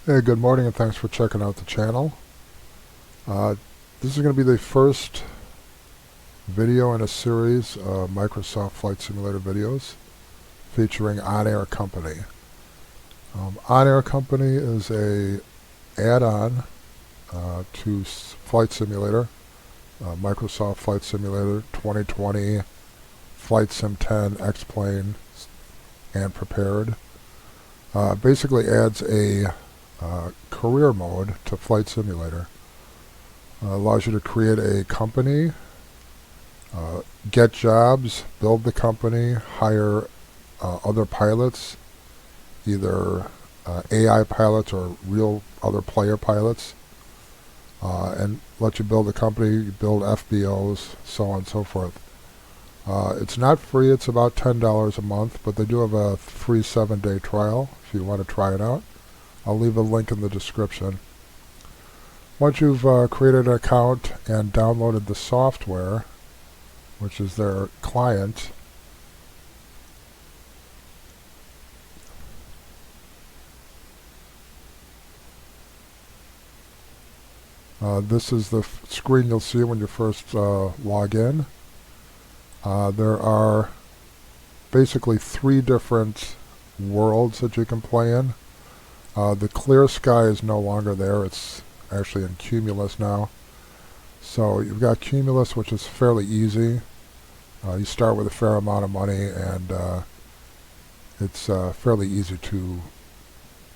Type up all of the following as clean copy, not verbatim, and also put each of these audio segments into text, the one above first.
Hey, good morning and thanks for checking out the channel. Uh, this is going to be the first video in a series of Microsoft Flight Simulator videos featuring OnAir Company. OnAir Company is a add-on to Flight Simulator, Microsoft Flight Simulator 2020, Flight Sim 10, X-Plane, and Prepared. Basically adds a career mode to Flight Simulator. Allows you to create a company, get jobs, build the company, hire other pilots, either AI pilots or real other player pilots, and let you build a company, build FBOs, so on and so forth. It's not free, it's about $10 a month, but they do have a free 7-day trial if you want to try it out. I'll leave a link in the description. Once you've created an account and downloaded the software, which is their client, this is the screen you'll see when you first log in. There are basically 3 different worlds that you can play in. The clear sky is no longer there, it's actually in Cumulus now. So you've got Cumulus, which is fairly easy. You start with a fair amount of money, and it's fairly easy to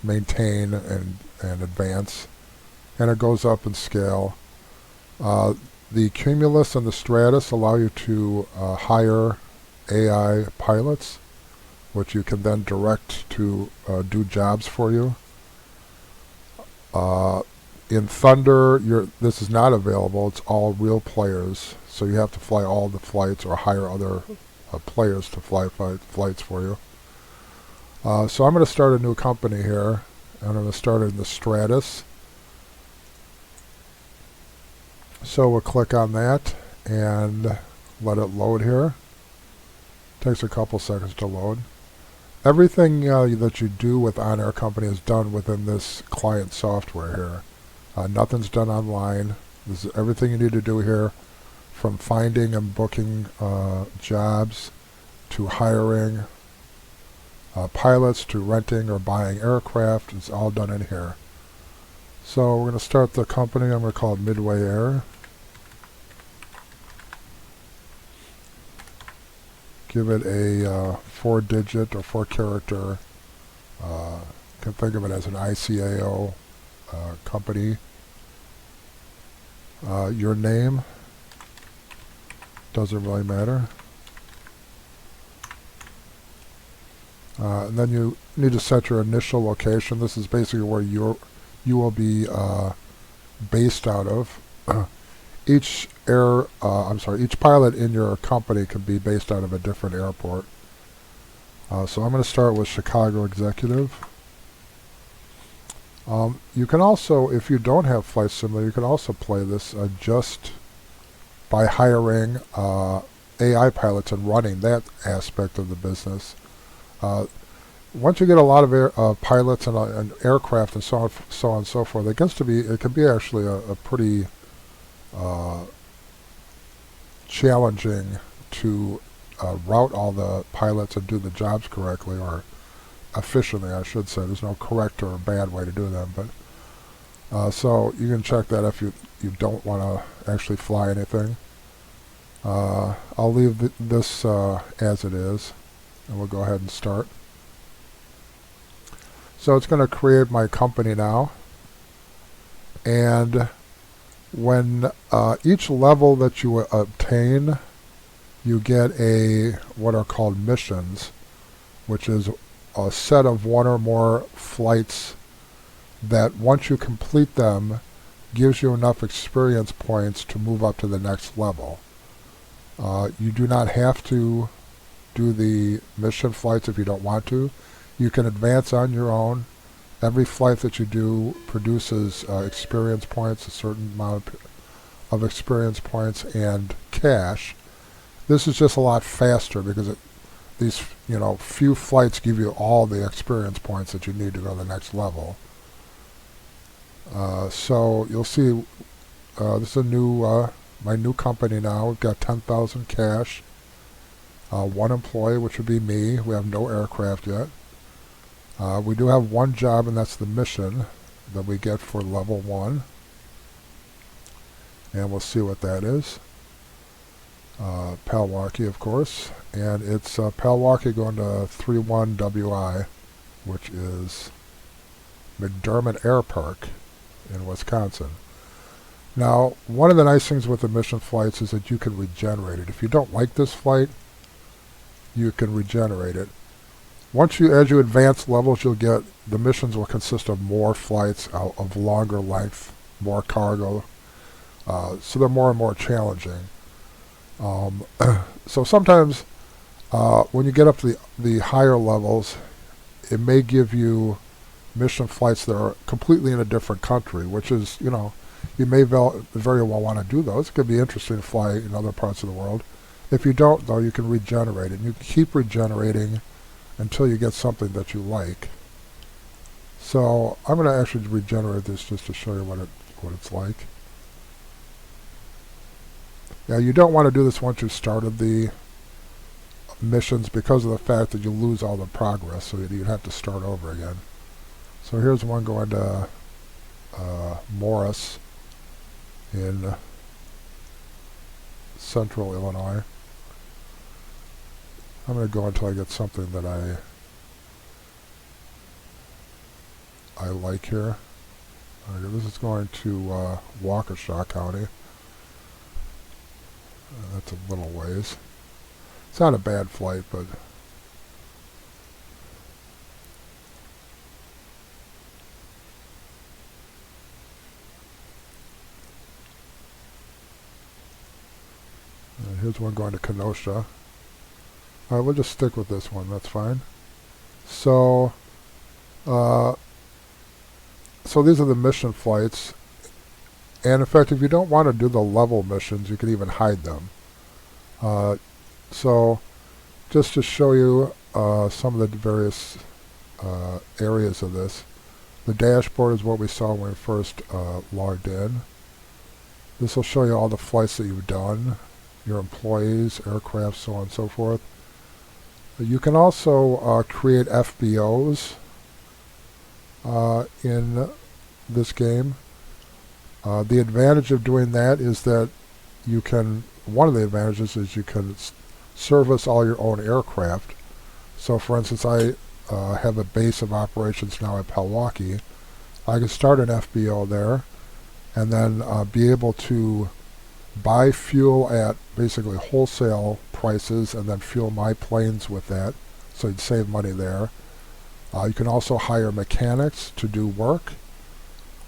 maintain and advance, and it goes up in scale. The Cumulus and the Stratus allow you to hire AI pilots, which you can then direct to do jobs for you. In Thunder, this is not available. It's all real players, so you have to fly all the flights or hire other players to fly flights for you. So I'm going to start a new company here. I'm going to start in the Stratus. So we'll click on that and let it load here. Takes a couple seconds to load. Everything that you do with OnAir Company is done within this client software here. Nothing's done online. This is everything you need to do here, from finding and booking jobs, to hiring pilots, to renting or buying aircraft. It's all done in here. So we're going to start the company. I'm going to call it Midway Air. Give it a 4-digit or 4-character, can think of it as an ICAO company. Your name doesn't really matter. And then you need to set your initial location. This is basically where you will be based out of. Each pilot in your company can be based out of a different airport. So I'm going to start with Chicago Executive. You can also, if you don't have Flight Simulator, you can also play this just by hiring AI pilots and running that aspect of the business. Once you get a lot of pilots and aircraft and so on and so forth, it can be actually a pretty challenging to route all the pilots and do the jobs correctly, or efficiently, I should say. There's no correct or bad way to do them, but so you can check that if you don't want to actually fly anything. I'll leave this as it is, and we'll go ahead and start. So it's going to create my company now, and when each level that you obtain, you get what are called missions, which is a set of 1 or more flights that, once you complete them, gives you enough experience points to move up to the next level. You do not have to do the mission flights if you don't want to. You can advance on your own. Every flight that you do produces experience points, a certain amount of experience points and cash. This is just a lot faster because these few flights give you all the experience points that you need to go to the next level. So you'll see this is a new my new company now. We've got 10,000 cash, one employee, which would be me. We have no aircraft yet. We do have one job, and that's the mission that we get for level 1. And we'll see what that is. Palwaukie, of course. And it's Palwaukie going to 31WI, which is McDermott Air Park in Wisconsin. Now, one of the nice things with the mission flights is that you can regenerate it. If you don't like this flight, you can regenerate it. As you advance levels, the missions will consist of more flights of longer length, more cargo, so they're more and more challenging. So sometimes when you get up to the higher levels, it may give you mission flights that are completely in a different country, which is, you may very well want to do those. It could be interesting to fly in other parts of the world. If you don't, though, you can regenerate it. And you can keep regenerating until you get something that you like. So I'm going to actually regenerate this just to show you what it's like. Yeah, you don't want to do this once you've started the missions because of the fact that you lose all the progress, so you'd have to start over again. So here's one going to Morris in central Illinois. I'm going to go until I get something that I like here. This is going to Waukesha County. That's a little ways. It's not a bad flight, but here's one going to Kenosha. Alright, we'll just stick with this one, that's fine. So these are the mission flights. And in fact, if you don't want to do the level missions, you can even hide them. So just to show you some of the various areas of this, the dashboard is what we saw when we first logged in. This will show you all the flights that you've done, your employees, aircraft, so on and so forth. You can also create FBOs in this game. The advantage of doing that is that one of the advantages is you can service all your own aircraft. So for instance, I have a base of operations now at Palwaukie. I can start an FBO there and then be able to buy fuel at basically wholesale prices and then fuel my planes with that, so you'd save money there. You can also hire mechanics to do work.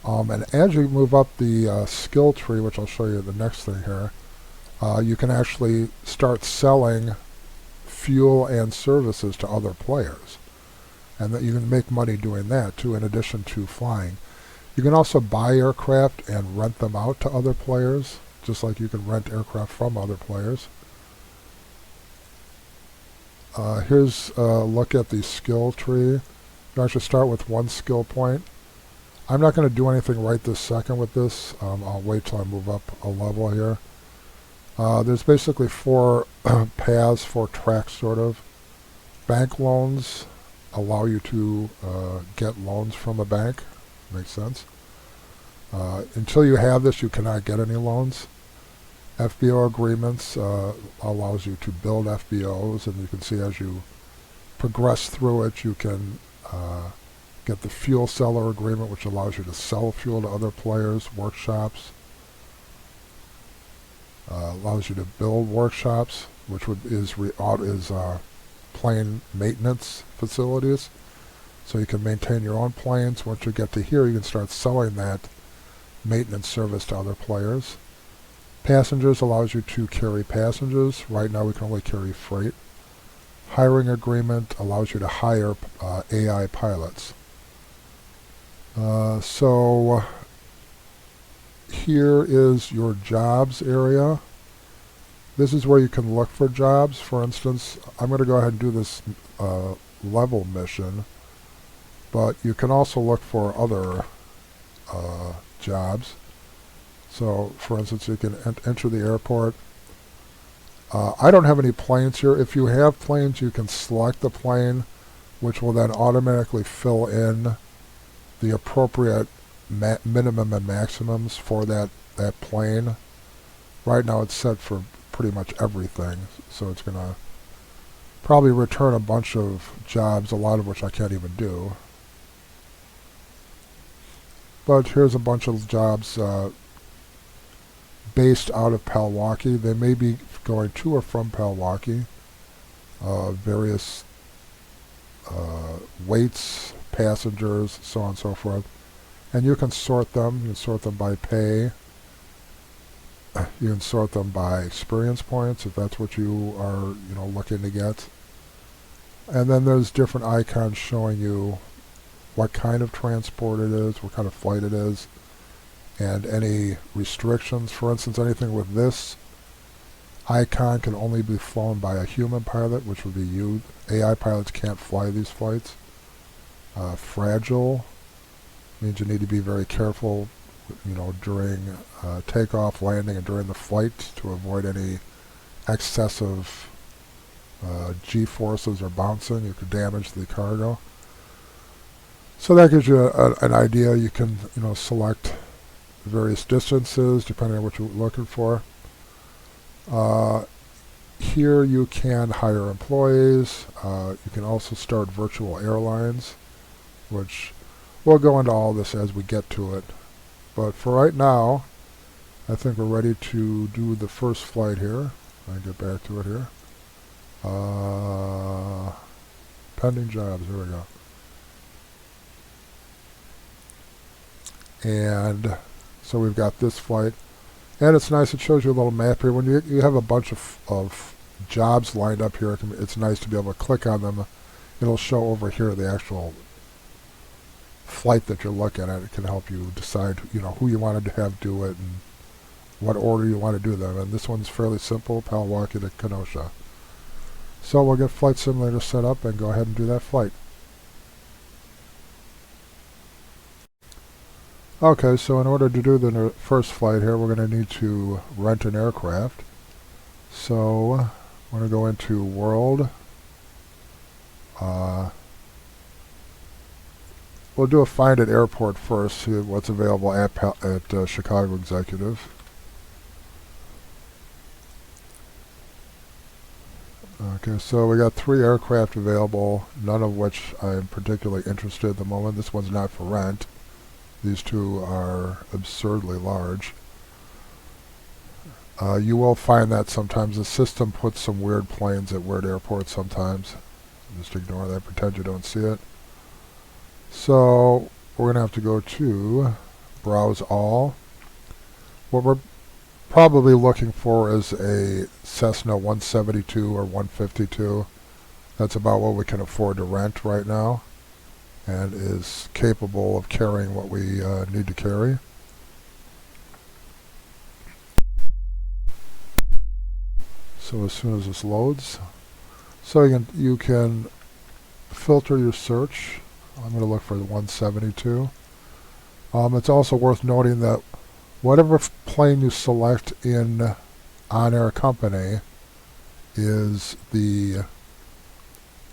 And as you move up the skill tree, which I'll show you the next thing here, you can actually start selling fuel and services to other players. And that you can make money doing that too, in addition to flying. You can also buy aircraft and rent them out to other players, just like you can rent aircraft from other players. Here's a look at the skill tree. You actually start with one skill point. I'm not going to do anything right this second with this. I'll wait till I move up a level here. There's basically 4 paths, 4 tracks sort of. Bank loans allow you to get loans from a bank. Makes sense. Until you have this, you cannot get any loans. FBO agreements allows you to build FBOs, and you can see as you progress through it, you can get the fuel seller agreement, which allows you to sell fuel to other players, workshops. Allows you to build workshops, which is plane maintenance facilities. So you can maintain your own planes. Once you get to here, you can start selling that maintenance service to other players. Passengers allows you to carry passengers. Right now we can only carry freight. Hiring agreement allows you to hire AI pilots. So here is your jobs area. This is where you can look for jobs. For instance, I'm going to go ahead and do this level mission, but you can also look for other jobs. So, for instance, you can enter the airport. I don't have any planes here. If you have planes, you can select the plane, which will then automatically fill in the appropriate minimum and maximums for that plane. Right now it's set for pretty much everything, so it's going to probably return a bunch of jobs, a lot of which I can't even do. But here's a bunch of jobs based out of Milwaukee. They may be going to or from Milwaukee. Various weights, passengers, so on and so forth. And you can sort them. You can sort them by pay. You can sort them by experience points if that's what you are, looking to get. And then there's different icons showing you what kind of transport it is, what kind of flight it is, and any restrictions. For instance, anything with this icon can only be flown by a human pilot, which would be you. AI pilots can't fly these flights. Fragile means you need to be very careful, during takeoff, landing, and during the flight to avoid any excessive G-forces or bouncing. You could damage the cargo. So that gives you an idea. You can, select various distances depending on what you're looking for. Here you can hire employees. You can also start virtual airlines, which we'll go into all this as we get to it. But for right now, I think we're ready to do the first flight here. I'll get back to it here. Pending jobs, here we go. And so we've got this flight. And it's nice, it shows you a little map here. When you have a bunch of jobs lined up here, it's nice to be able to click on them. It'll show over here the actual flight that you're looking at. It can help you decide, who you wanted to have do it and what order you want to do them. And this one's fairly simple, Milwaukee to Kenosha. So we'll get Flight Simulator set up and go ahead and do that flight. Okay, so in order to do the first flight here, we're going to need to rent an aircraft. So we're going to go into World. We'll do a find at airport first, see what's available at Chicago Executive. Okay, so we got 3 aircraft available, none of which I'm particularly interested at the moment. This one's not for rent. These 2 are absurdly large. You will find that sometimes the system puts some weird planes at weird airports sometimes. Just ignore that, pretend you don't see it. So we're going to have to go to Browse All. What we're probably looking for is a Cessna 172 or 152. That's about what we can afford to rent right now, and is capable of carrying what we need to carry. So as soon as this loads, so you can filter your search. I'm going to look for the 172. It's also worth noting that whatever plane you select in OnAir Company is you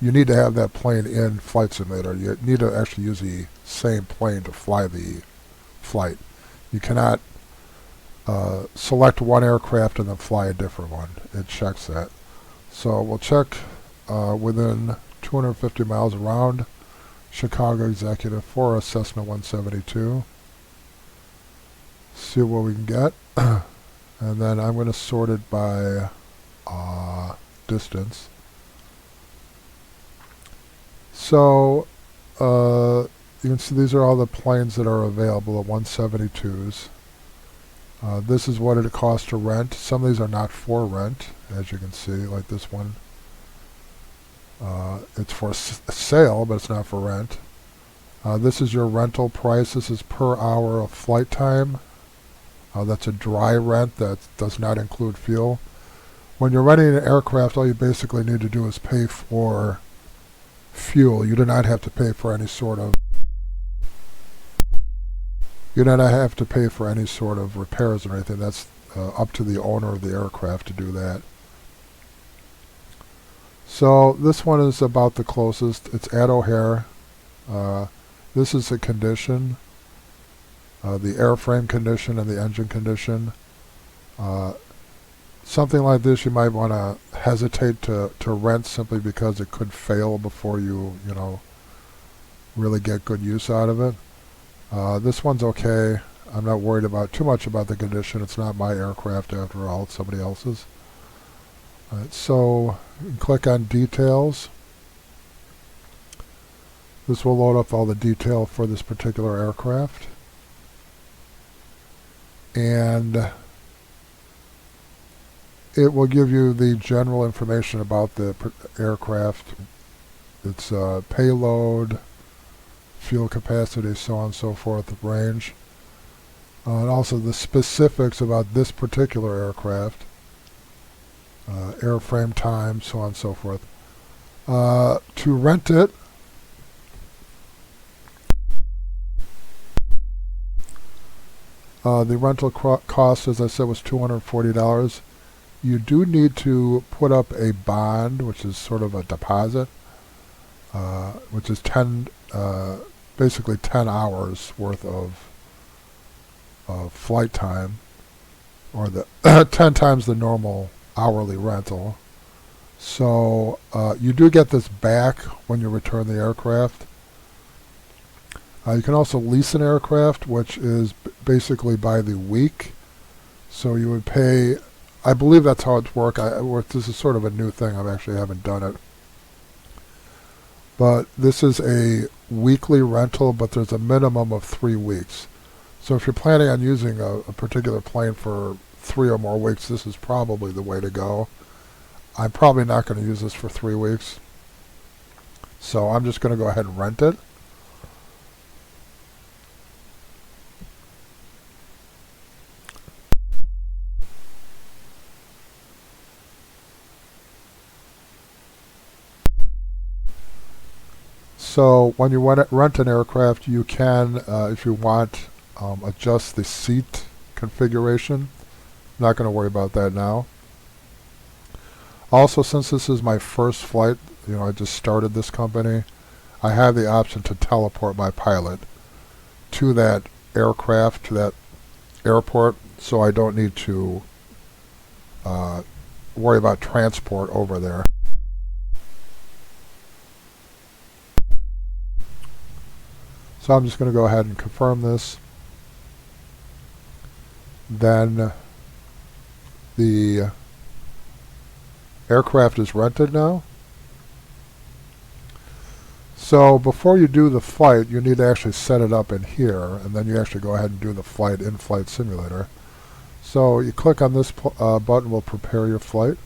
need to have that plane in Flight Simulator. You need to actually use the same plane to fly the flight. You cannot select one aircraft and then fly a different one. It checks that. So we'll check within 250 miles around Chicago Executive for a Cessna 172. See what we can get. And then I'm going to sort it by distance. So you can see these are all the planes that are available, the 172s. This is what it costs to rent. Some of these are not for rent, as you can see, like this one. It's for sale, but it's not for rent. This is your rental price. This is per hour of flight time. That's a dry rent that does not include fuel. When you're renting an aircraft, all you basically need to do is pay for fuel. You do not have to pay for any sort of You don't have to pay for any sort of repairs or anything. That's up to the owner of the aircraft to do that. So this one is about the closest. It's at O'Hare. This is the condition, the airframe condition and the engine condition. Something like this you might want to hesitate to rent simply because it could fail before you really get good use out of it. This one's okay. I'm not worried about too much about the condition. It's not my aircraft after all, it's somebody else's. Alright, so click on details. This will load up all the detail for this particular aircraft. And it will give you the general information about the aircraft, its payload, fuel capacity, so on and so forth, the range, and also the specifics about this particular aircraft, airframe time, so on and so forth. To rent it, the rental cost, as I said, was $240. You do need to put up a bond, which is sort of a deposit, which is basically 10 hours worth of flight time, or the 10 times the normal hourly rental. So you do get this back when you return the aircraft. You can also lease an aircraft, which is basically by the week. So you would pay, I believe that's how it's work. This is sort of a new thing. I actually haven't done it. But this is a weekly rental, but there's a minimum of 3 weeks. So if you're planning on using a particular plane for 3 or more weeks, this is probably the way to go. I'm probably not going to use this for 3 weeks. So I'm just going to go ahead and rent it. So when you rent an aircraft, you can, if you want, adjust the seat configuration. Not going to worry about that now. Also, since this is my first flight, I just started this company, I have the option to teleport my pilot to that aircraft, to that airport, so I don't need to worry about transport over there. So I'm just going to go ahead and confirm this. Then the aircraft is rented now. So before you do the flight, you need to actually set it up in here, and then you actually go ahead and do the flight in Flight Simulator. So you click on this button, will prepare your flight.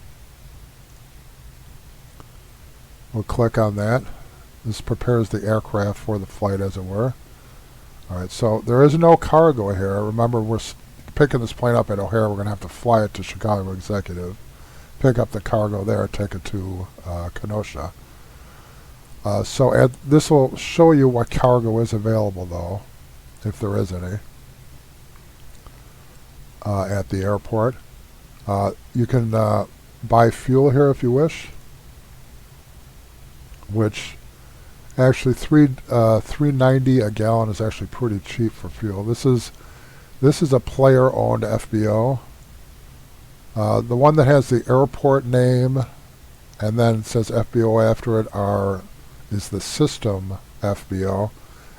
We'll click on that. This prepares the aircraft for the flight, as it were. Alright, so there is no cargo here. Remember, we're picking this plane up at O'Hare. We're going to have to fly it to Chicago Executive, pick up the cargo there, take it to Kenosha. So this will show you what cargo is available, though, if there is any, at the airport. You can buy fuel here if you wish, which actually $3.90 a gallon is actually pretty cheap for fuel. This is a player-owned FBO. The one that has the airport name and then it says FBO after it is the system FBO.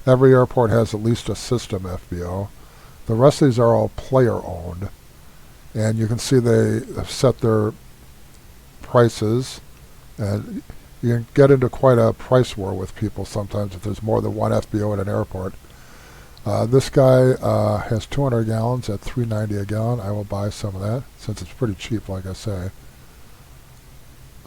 Every airport has at least a system FBO. The rest of these are all player-owned, and you can see they have set their prices, and you can get into quite a price war with people sometimes if there's more than one FBO at an airport. This guy has 200 gallons at $3.90 a gallon. I will buy some of that since it's pretty cheap, like I say.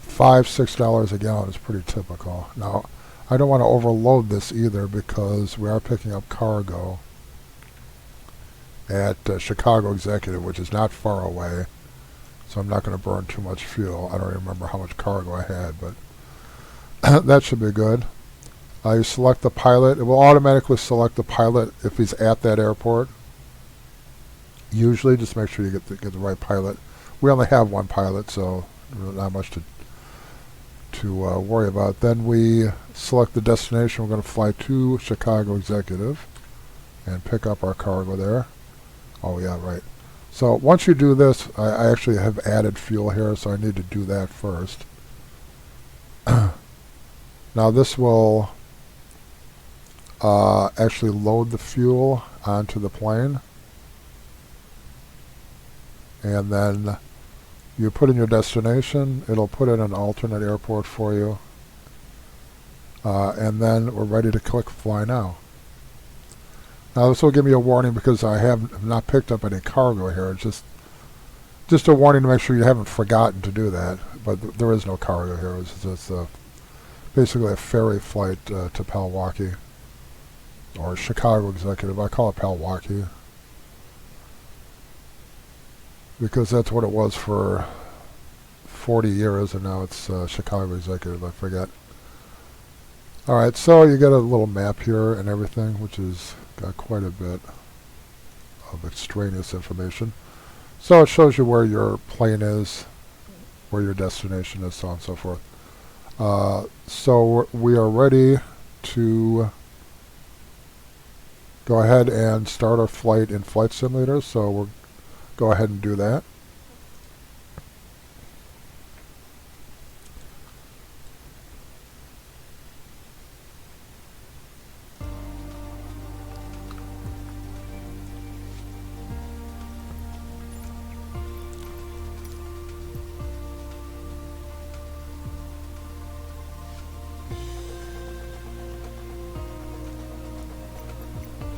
$5–6 a gallon is pretty typical. Now, I don't want to overload this either because we are picking up cargo at Chicago Executive, which is not far away, so I'm not going to burn too much fuel. I don't remember how much cargo I had, but that should be good. You select the pilot. It will automatically select the pilot if he's at that airport. Usually, just make sure you get the right pilot. We only have one pilot, so not much to worry about. Then we select the destination. We're going to fly to Chicago Executive and pick up our cargo there. Oh yeah, right. So once you do this, I actually have added fuel here, so I need to do that first. Now this will actually load the fuel onto the plane, and then you put in your destination. It'll put in an alternate airport for you, and then we're ready to click Fly Now. Now this will give me a warning because I have not picked up any cargo here. It's just a warning to make sure you haven't forgotten to do that. But there is no cargo here. It's just basically a ferry flight to Milwaukee, or Chicago Executive. I call it Milwaukee because that's what it was for 40 years, and now it's Chicago Executive. I forget. All right, so you get a little map here and everything, which is got quite a bit of extraneous information. So it shows you where your plane is, where your destination is, so on and so forth. So we are ready to go ahead and start our flight in Flight Simulator, so we'll go ahead and do that.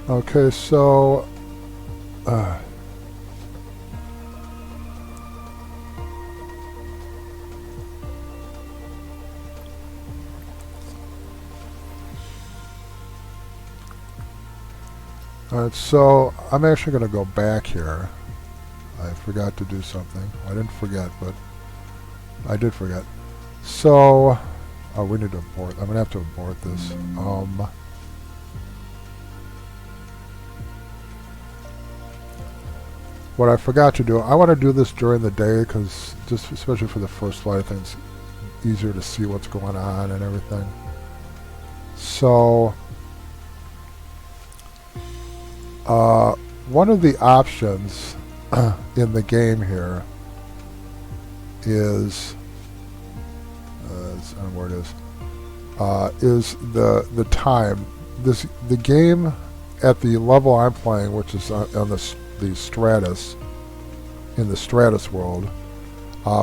Okay, so alright, so I'm actually going to go back here. I forgot to do something. I didn't forget, but I did forget. So, we need to abort. I'm going to have to abort this. What I forgot to do, I want to do this during the day because just especially for the first flight, I think it's easier to see what's going on and everything. So, one of the options in the game here is, I don't know where it is the time. The game at the level I'm playing, which is on the Stratus, in the Stratus world,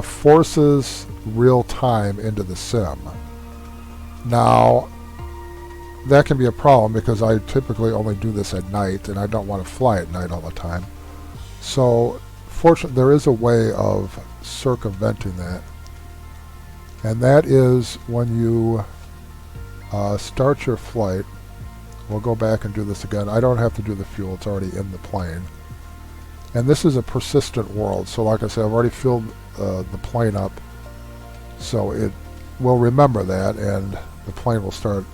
forces real time into the sim. Now that can be a problem because I typically only do this at night and I don't want to fly at night all the time. So fortunately there is a way of circumventing that, and that is when you start your flight. We'll go back and do this again. I don't have to do the fuel, it's already in the plane. And this is a persistent world, so like I said, I've already filled the plane up, so it will remember that, and the plane will start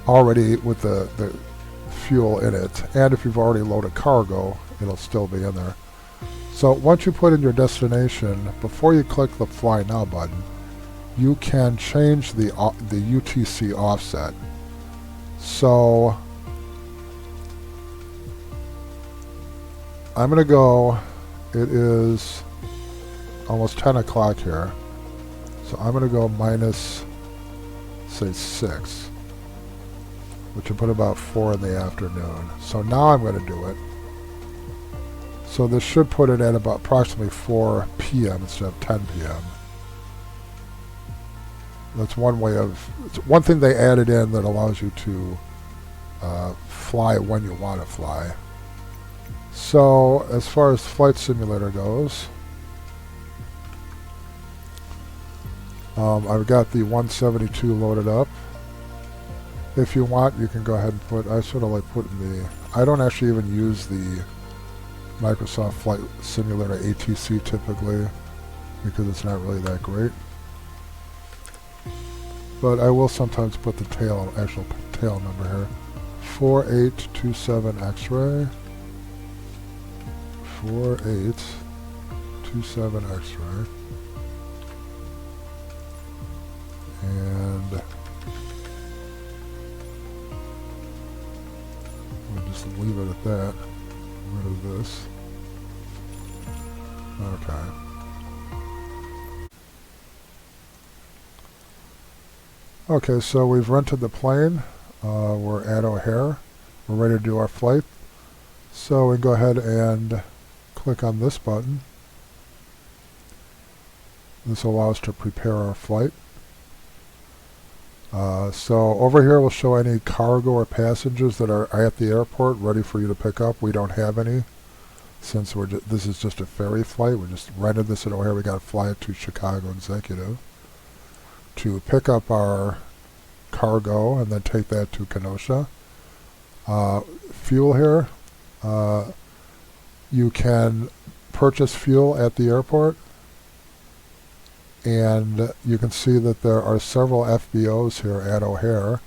already with the fuel in it. And if you've already loaded cargo, it'll still be in there. So once you put in your destination, before you click the Fly Now button, you can change the UTC offset. So I'm going to go, it is almost 10 o'clock here, so I'm going to go minus, say, 6, which would put about 4 in the afternoon. So now I'm going to do it. So this should put it at about approximately 4 p.m. instead of 10 p.m. That's one way of, it's one thing they added in that allows you to fly when you want to fly. So as far as Flight Simulator goes, I've got the 172 loaded up. If you want, you can go ahead and put, I sort of like putting the, I don't actually even use the Microsoft Flight Simulator ATC typically because it's not really that great. but I will sometimes put the tail, actual tail number here. 4827 X-ray. 4827 X-ray. And we'll just leave it at that. Get rid of this. Okay. Okay, so we've rented the plane. We're at O'Hare. We're ready to do our flight. So we go ahead and click on this button. This will allow us to prepare our flight. So over here we'll show any cargo or passengers that are at the airport ready for you to pick up. We don't have any since this is just a ferry flight. We just rented this at O'Hare. We got to fly it to Chicago Executive to pick up our cargo and then take that to Kenosha. Fuel here. You can purchase fuel at the airport, and you can see that there are several FBOs here at O'Hare.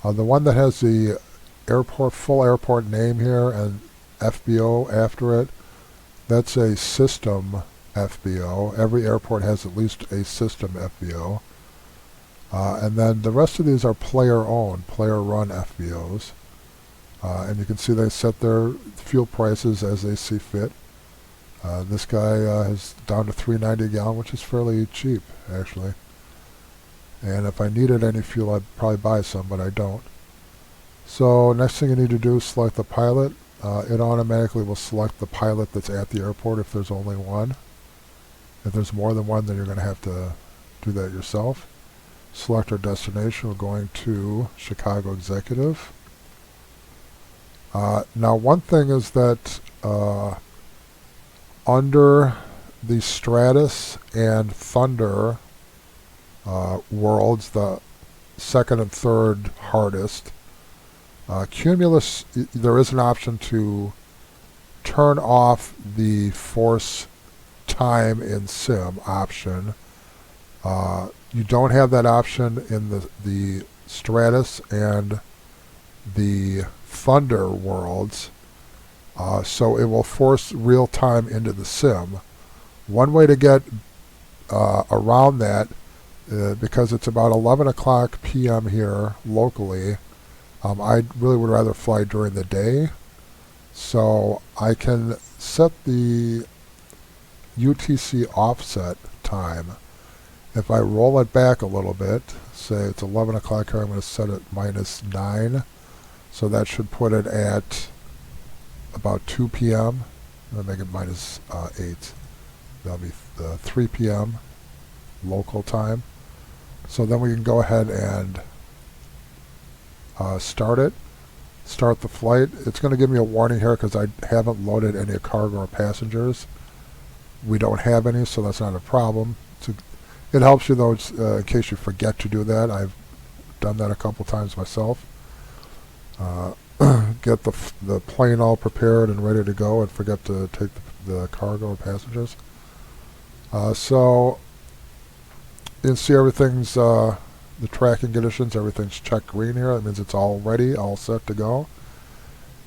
The one that has the full airport name here and FBO after it, that's a system FBO. Every airport has at least a system FBO. And then the rest of these are player-owned, player-run FBOs. And you can see they set their fuel prices as they see fit. This guy is down to $3.90 a gallon, which is fairly cheap, actually. And if I needed any fuel, I'd probably buy some, but I don't. So next thing you need to do is select the pilot. It automatically will select the pilot that's at the airport if there's only one. If there's more than one, then you're going to have to do that yourself. Select our destination. We're going to Chicago Executive. Now one thing is that under the Stratus and Thunder worlds, the second and third hardest, Cumulus, there is an option to turn off the force time in sim option. You don't have that option in the Stratus and the Thunder worlds, so it will force real time into the sim. One way to get around that, because it's about 11 o'clock p.m. here locally, I really would rather fly during the day, so I can set the UTC offset time. If I roll it back a little bit, say it's 11 o'clock here, I'm going to set it -9. So that should put it at about 2 p.m. I'll make it -8. That'll be 3 p.m. local time. So then we can go ahead and start the flight. It's going to give me a warning here because I haven't loaded any cargo or passengers. We don't have any, so that's not a problem. It helps you though, in case you forget to do that. I've done that a couple times myself. Get the plane all prepared and ready to go and forget to take the cargo or passengers. So you can see everything's, the tracking conditions, everything's checked green here. That means it's all ready, all set to go.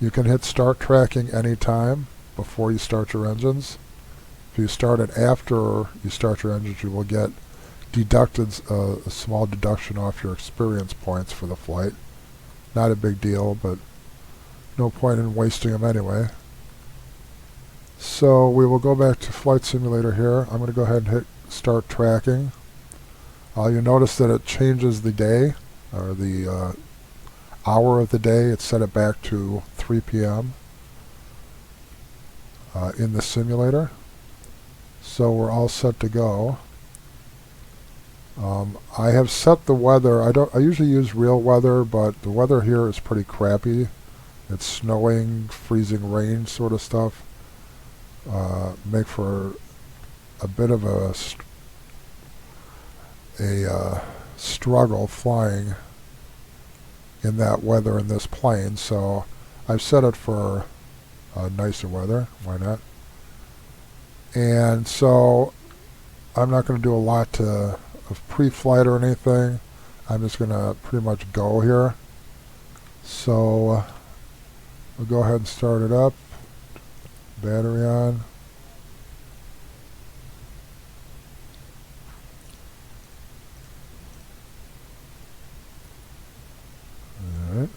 You can hit start tracking anytime before you start your engines. If you start it after you start your engines, you will get deducted a small deduction off your experience points for the flight. Not a big deal, but no point in wasting them anyway. So we will go back to Flight Simulator here. I'm going to go ahead and hit start tracking. You'll notice that it changes the day, or the hour of the day. It set it back to 3 p.m. In the simulator. So we're all set to go. I have set the weather. I usually use real weather, but the weather here is pretty crappy. It's snowing, freezing rain sort of stuff. Make for a bit of a struggle flying in that weather in this plane. So I've set it for nicer weather. Why not? And so I'm not going to do a lot of pre-flight or anything. I'm just going to pretty much go here. So we'll go ahead and start it up. Battery on. Alright.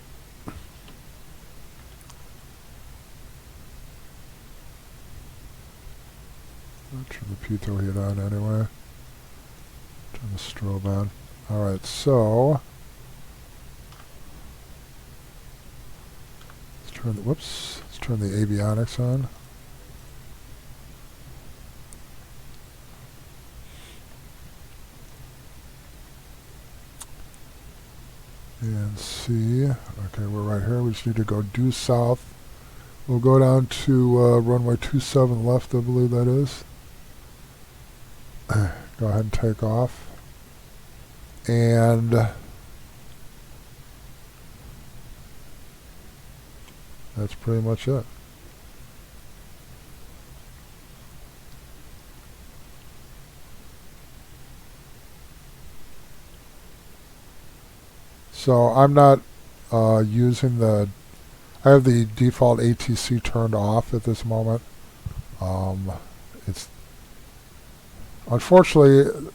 I'll turn the pitot heat on anyway. Turn the strobe on. Alright, so let's turn the avionics on. And see, okay, we're right here. We just need to go due south. We'll go down to runway 27 left, I believe that is. Go ahead and take off. And that's pretty much it. So I'm not using I have the default ATC turned off at this moment. It's unfortunately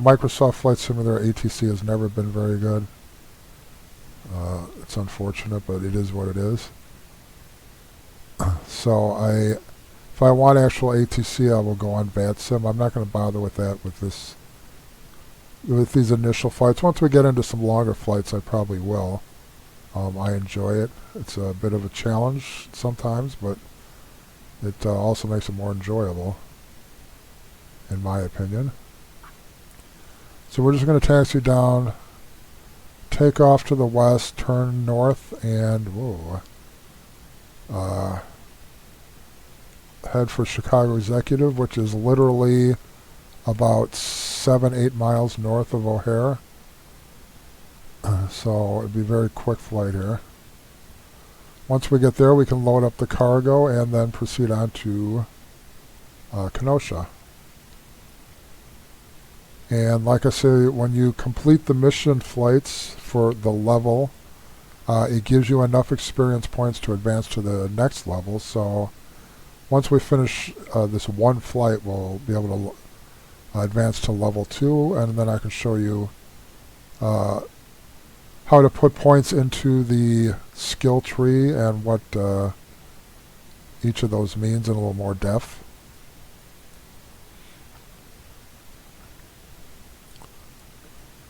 Microsoft Flight Simulator ATC has never been very good. It's unfortunate, but it is what it is. So if I want actual ATC, I will go on VATSIM. I'm not going to bother with that with these initial flights. Once we get into some longer flights, I probably will. I enjoy it. It's a bit of a challenge sometimes, but it also makes it more enjoyable, in my opinion. So we're just going to taxi down, take off to the west, turn north, and head for Chicago Executive, which is literally about 7-8 miles north of O'Hare. So it'd be a very quick flight here. Once we get there, we can load up the cargo and then proceed on to Kenosha. And like I say, when you complete the mission flights for the level, it gives you enough experience points to advance to the next level. So once we finish this one flight, we'll be able to advance to level 2, and then I can show you how to put points into the skill tree and what each of those means in a little more depth.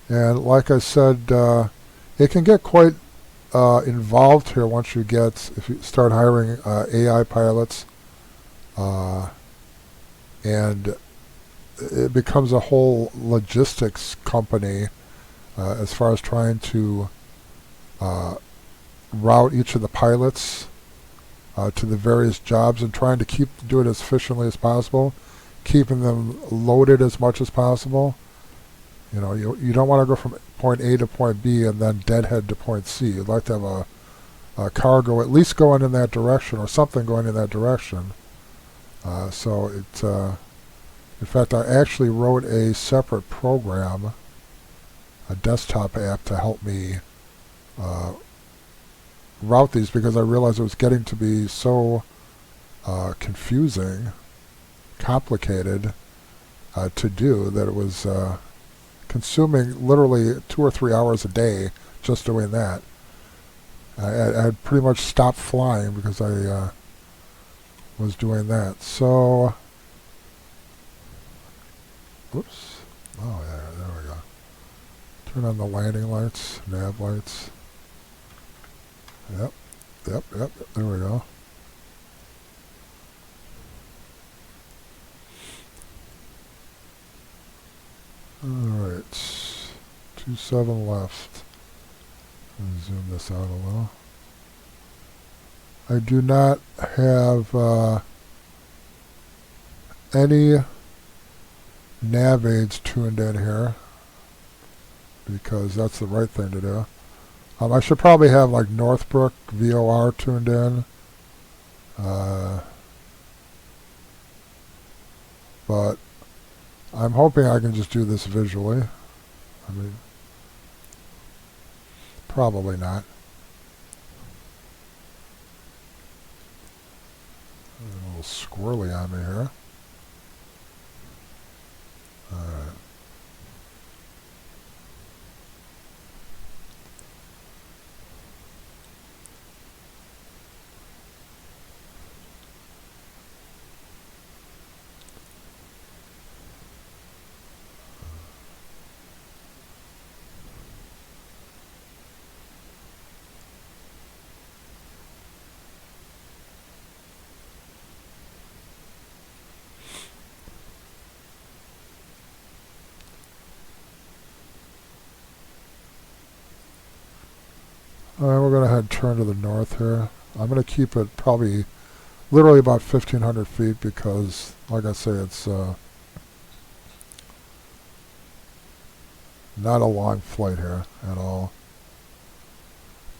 And like I said, it can get quite involved here once if you start hiring AI pilots, and it becomes a whole logistics company as far as trying to route each of the pilots to the various jobs and trying to do it as efficiently as possible, keeping them loaded as much as possible. You know, you don't want to go from point A to point B and then deadhead to point C. You'd like to have a cargo at least going in that direction or something going in that direction. So in fact, I actually wrote a separate program, a desktop app, to help me route these, because I realized it was getting to be so confusing, complicated to do, that it was consuming literally 2 or 3 hours a day just doing that. I had pretty much stopped flying because I was doing that. So, whoops. Oh, yeah, there we go. Turn on the landing lights, nav lights. Yep, there we go. Alright, 27 left. Let me zoom this out a little. I do not have any nav aids tuned in here, because that's the right thing to do. I should probably have like Northbrook VOR tuned in, but I'm hoping I can just do this visually. I mean, Probably not. A little squirrely on me here. Alright. Alright, we're going to head and turn to the north here. I'm going to keep it probably literally about 1,500 feet because, like I say, it's not a long flight here at all.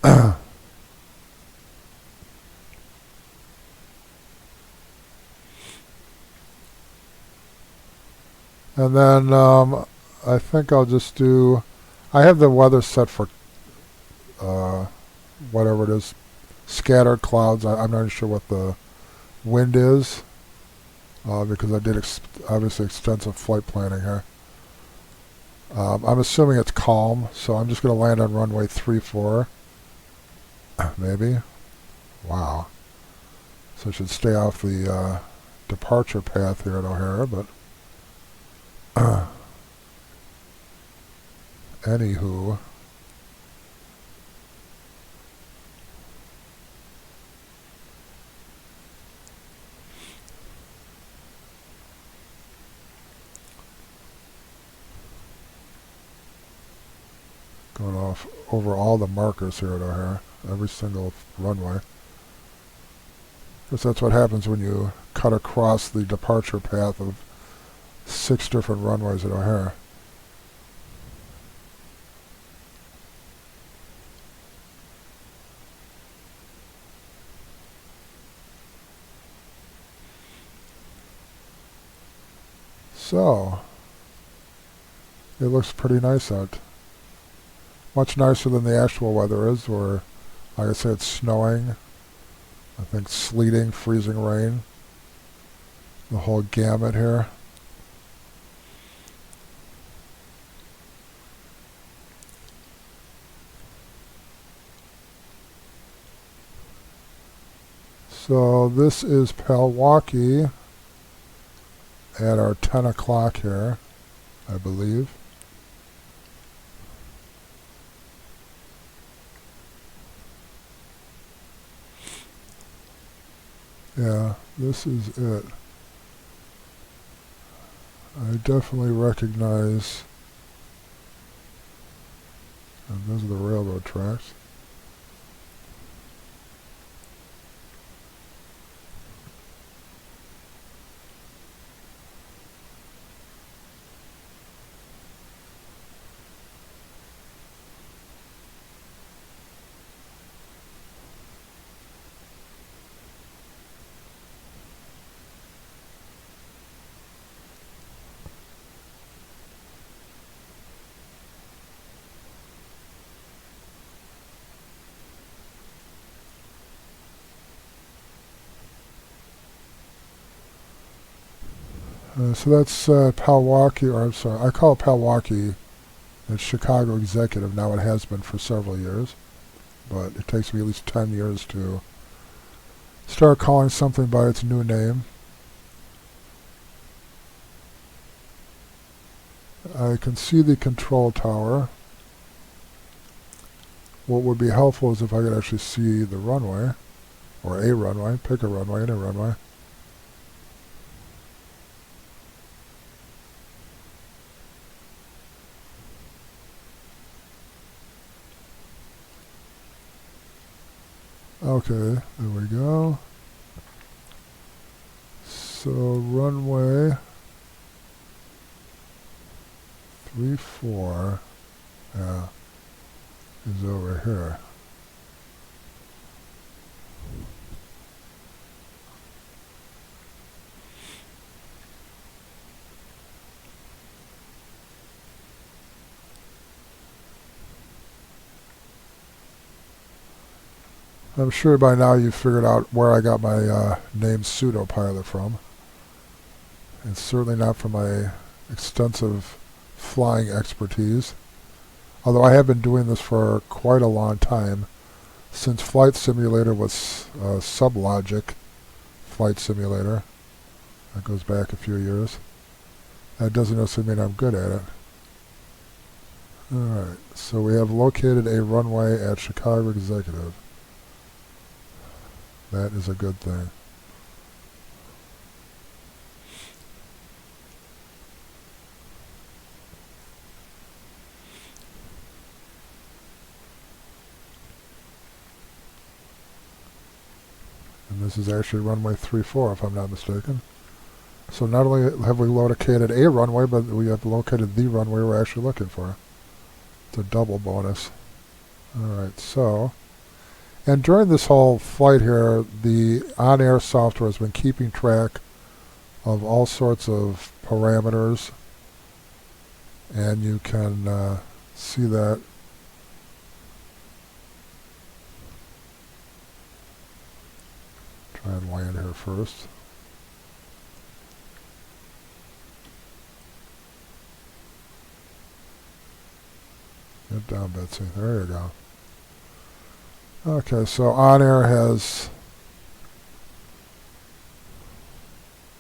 And then I think I'll just do, I have the weather set for whatever it is, scattered clouds. I'm not sure what the wind is because I did obviously extensive flight planning here. I'm assuming it's calm, so I'm just going to land on runway 34, maybe. Wow. So I should stay off the departure path here at O'Hare, but anywho. Going off over all the markers here at O'Hare, every single runway. Because that's what happens when you cut across the departure path of 6 different runways at O'Hare. So, it looks pretty nice out. Much nicer than the actual weather is, where, like I said, it's snowing, I think sleeting, freezing rain, the whole gamut here. So this is Milwaukee at our 10 o'clock here, I believe. Yeah, this is it. I definitely recognize, and those are the railroad tracks. So that's Milwaukee, or I'm sorry, I call it Milwaukee. It's Chicago Executive. Now it has been for several years, but it takes me at least 10 years to start calling something by its new name. I can see the control tower. What would be helpful is if I could actually see the runway, or a runway, pick a runway, any runway. Okay, there we go. So runway 34 is over here. I'm sure by now you've figured out where I got my name Pseudo pilot from. It's certainly not from my extensive flying expertise, although I have been doing this for quite a long time, since Flight Simulator was Sublogic Flight Simulator. That goes back a few years. That doesn't necessarily mean I'm good at it. Alright, so we have located a runway at Chicago Executive. That is a good thing. And this is actually runway 34 if I'm not mistaken. So not only have we located a runway, but we have located the runway we're actually looking for. It's a double bonus. Alright, so, and during this whole flight here, the OnAir software has been keeping track of all sorts of parameters, and you can see that. Try and land here first. Get down, Betsy. There you go. Okay, so OnAir has...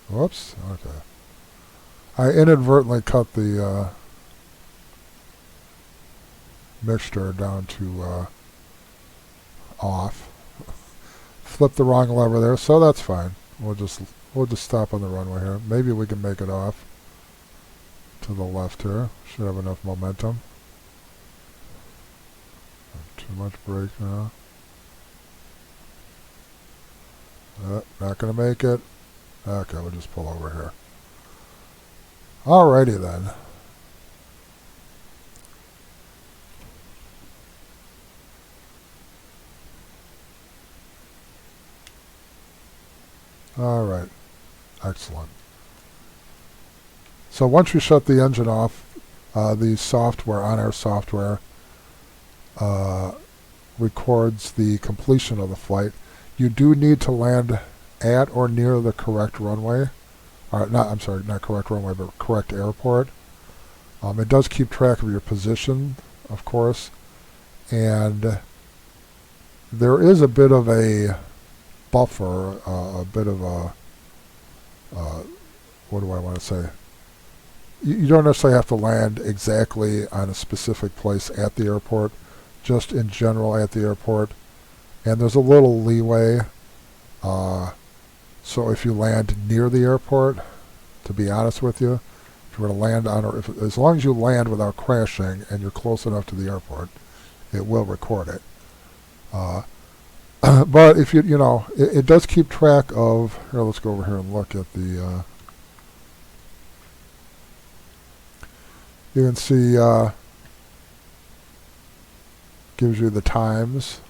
Whoops. Okay. I inadvertently cut the mixture down to off. Flip the wrong lever there, so that's fine. We'll just stop on the runway here. Maybe we can make it off to the left here. Should have enough momentum. Too much brake now. Not going to make it. Okay, we'll just pull over here. Alrighty then. Alright. Excellent. So once you shut the engine off, the software, OnAir software, records the completion of the flight. You do need to land at or near the correct runway. I'm sorry, not correct runway, but correct airport. It does keep track of your position, of course, and there is a bit of a buffer, a bit of a, what do I want to say? You don't necessarily have to land exactly on a specific place at the airport, just in general at the airport. And there's a little leeway. So if you land near the airport, to be honest with you, if you were to land on, or as long as you land without crashing and you're close enough to the airport, it will record it. But if you know, it does keep track of, here, let's go over here and look at the, you can see, gives you the times.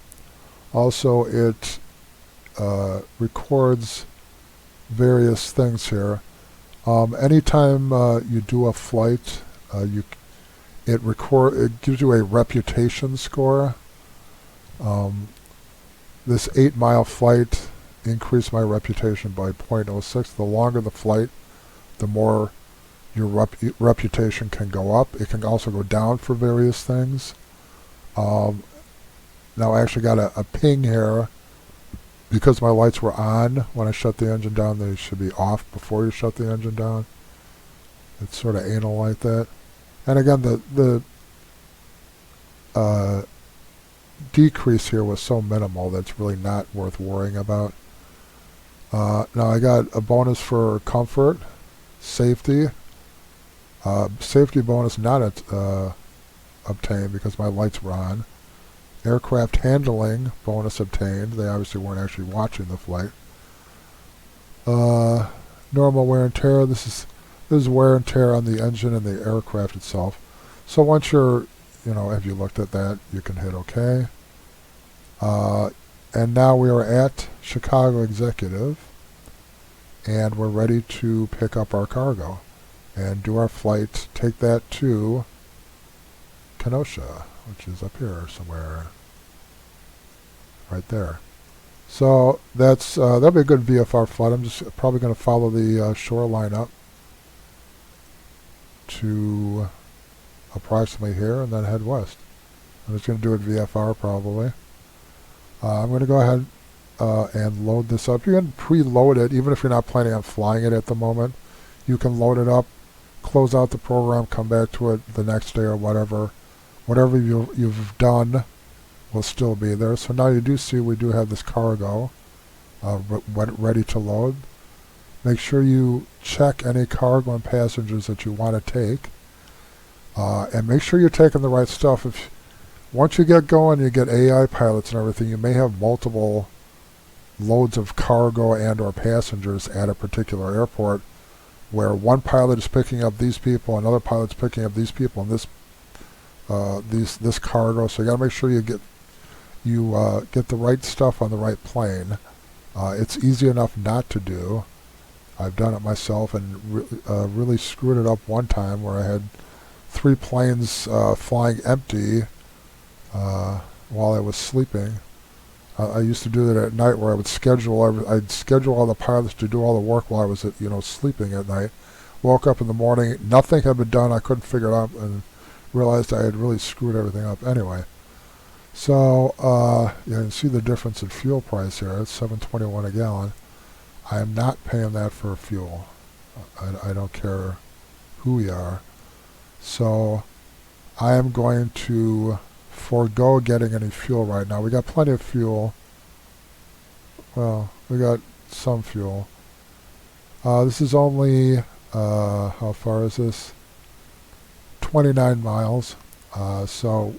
Also, it records various things here. Anytime you do a flight, it gives you a reputation score. This 8-mile flight increased my reputation by 0.06. The longer the flight, the more your reputation can go up. It can also go down for various things. Now I actually got a ping here because my lights were on when I shut the engine down. They should be off before you shut the engine down. It's sort of anal like that. And again, the decrease here was so minimal that it's really not worth worrying about. Now I got a bonus for comfort, safety. Safety bonus not obtained because my lights were on. Aircraft handling bonus obtained. They obviously weren't actually watching the flight. Normal wear and tear. This is wear and tear on the engine and the aircraft itself. So once you're, have you looked at that, you can hit OK. And now we are at Chicago Executive, and we're ready to pick up our cargo and do our flight. Take that to Kenosha, which is up here somewhere, right there. So that'll be a good VFR flight. I'm just probably going to follow the shoreline up to approximately here and then head west. I'm just going to do it VFR probably. I'm going to go ahead and load this up. You can preload it even if you're not planning on flying it at the moment. You can load it up, close out the program, come back to it the next day or whatever. Whatever you've done will still be there. So now you do see we do have this cargo ready to load. Make sure you check any cargo and passengers that you want to take. And make sure you're taking the right stuff. Once you get going, you get AI pilots and everything, you may have multiple loads of cargo and or passengers at a particular airport where one pilot is picking up these people, another pilot's picking up these people, and this cargo. So you got to make sure you get the right stuff on the right plane. It's easy enough not to do. I've done it myself and really screwed it up one time where I had 3 planes flying empty while I was sleeping. I used to do that at night where I'd schedule all the pilots to do all the work while I was sleeping at night. Woke up in the morning, nothing had been done, I couldn't figure it out, and realized I had really screwed everything up anyway. So you can see the difference in fuel price here. It's $7.21 a gallon. I am not paying that for fuel. I don't care who you are. So I am going to forego getting any fuel right now. We got plenty of fuel. Well, we got some fuel. This is only, how far is this? 29 miles. So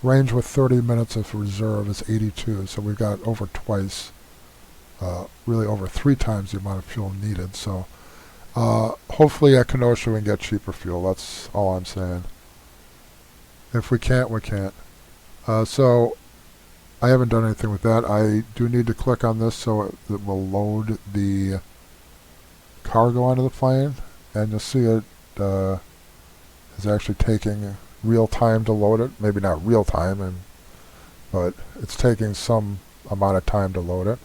range with 30 minutes of reserve is 82. So we've got over twice, really over 3 times the amount of fuel needed. So hopefully at Kenosha we can get cheaper fuel. That's all I'm saying. If we can't, we can't. So I haven't done anything with that. I do need to click on this so it will load the cargo onto the plane, and you'll see it is actually taking real time to load it. Maybe not real time, but it's taking some amount of time to load it.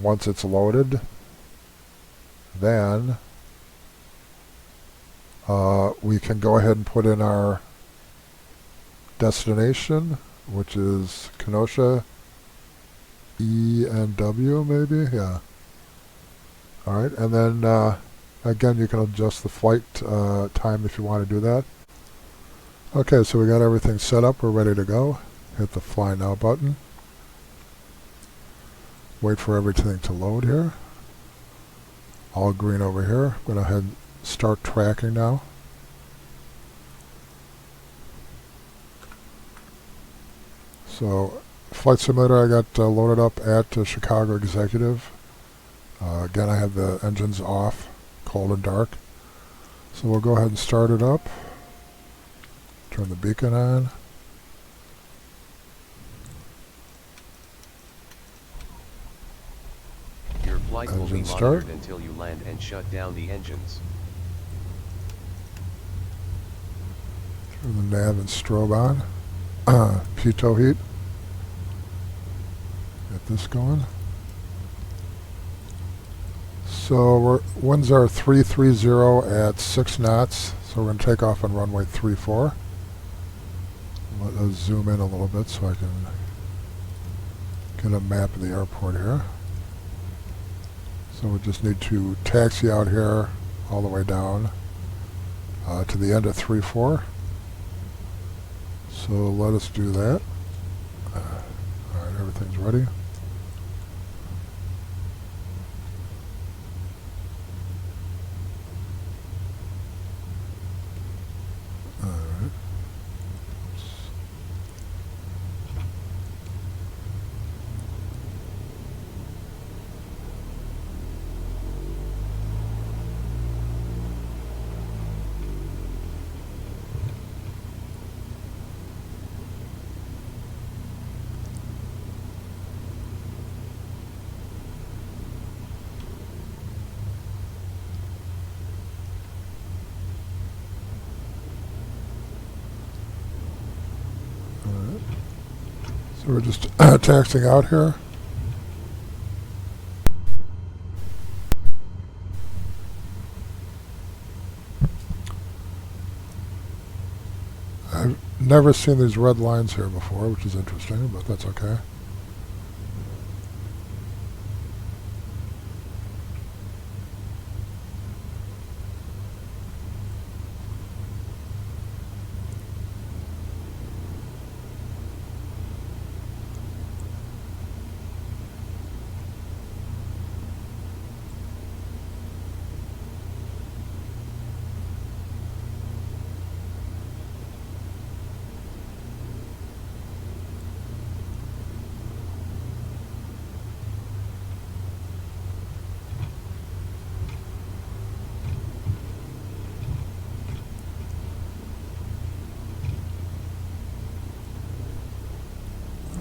Once it's loaded, then we can go ahead and put in our destination, which is Kenosha E and W, maybe, yeah. Alright, and then again you can adjust the flight time if you want to do that. Okay, so we got everything set up, we're ready to go. Hit the Fly Now button. Wait for everything to load here. All green over here. I'm going to go ahead and start tracking now. So, Flight Simulator I got loaded up at Chicago Executive. Again, I have the engines off, cold and dark. So we'll go ahead and start it up. Turn the beacon on. Your flight will be monitored until you land and shut down the engines. Turn the nav and strobe on. Pitot heat. Get this going. So winds are 330 at 6 knots. So we're going to take off on runway 34. Let us zoom in a little bit so I can get a map of the airport here. So we just need to taxi out here all the way down to the end of 34. So let us do that. Alright, everything's ready. Alright. So we're just taxiing out here. I've never seen these red lines here before, which is interesting, but that's okay.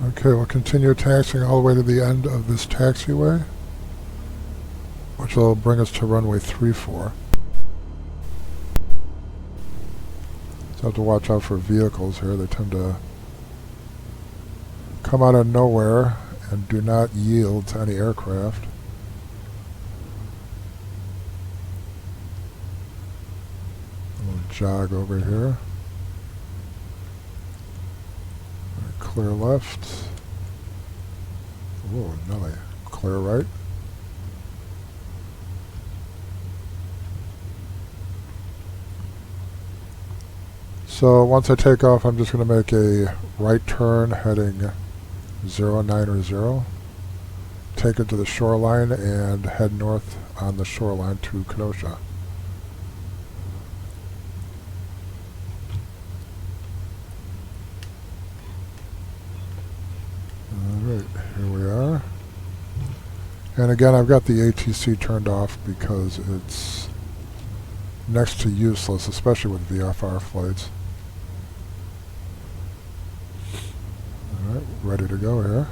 Okay, we'll continue taxiing all the way to the end of this taxiway, which will bring us to runway 34. So have to watch out for vehicles here. They tend to come out of nowhere and do not yield to any aircraft. We'll jog over here. Clear left. Whoa, Nelly. Clear right. So once I take off, I'm just going to make a right turn heading 090. Take it to the shoreline and head north on the shoreline to Kenosha. Alright, here we are. And again, I've got the ATC turned off because it's next to useless, especially with VFR flights. Alright, ready to go here.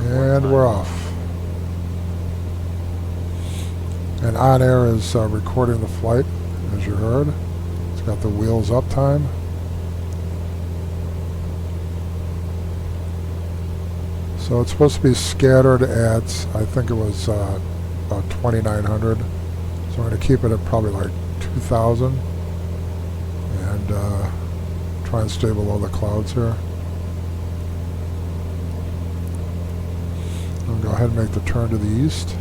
And we're off. And OnAir is recording the flight, as you heard. It's got the wheels up time. So it's supposed to be scattered at, I think it was about 2,900. So I'm going to keep it at probably like 2,000. And try and stay below the clouds here. I'll go ahead and make the turn to the east.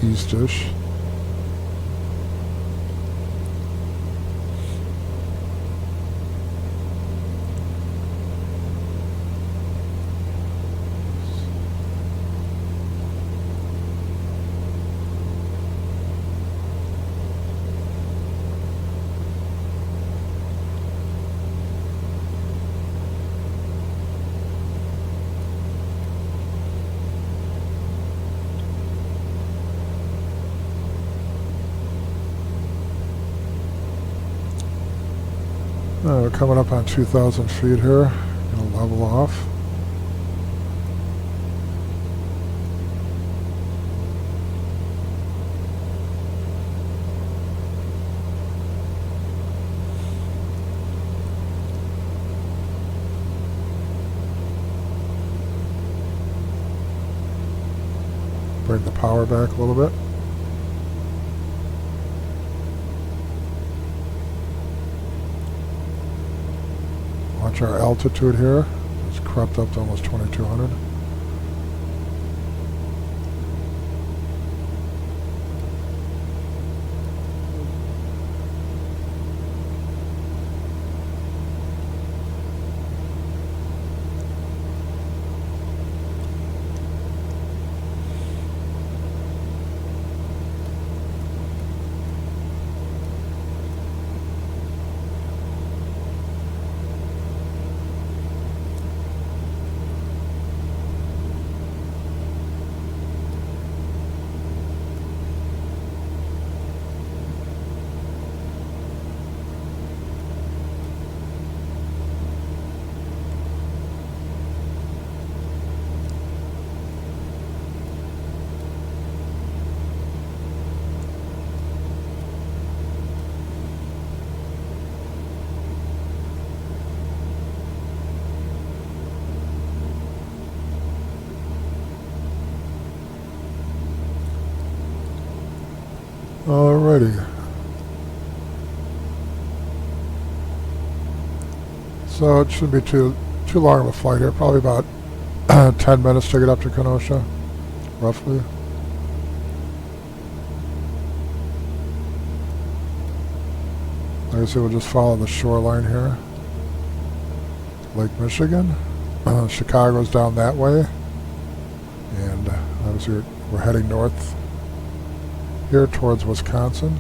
Eastish. We're coming up on 2,000 feet here. Gonna level off. Bring the power back a little bit. Watch our altitude here. It's crept up to almost 2200. Alrighty. So it shouldn't be too long of a flight here. Probably about 10 minutes to get up to Kenosha, roughly. Like I said, we'll just follow the shoreline here. Lake Michigan. Chicago's down that way. And obviously we're heading north here towards Wisconsin.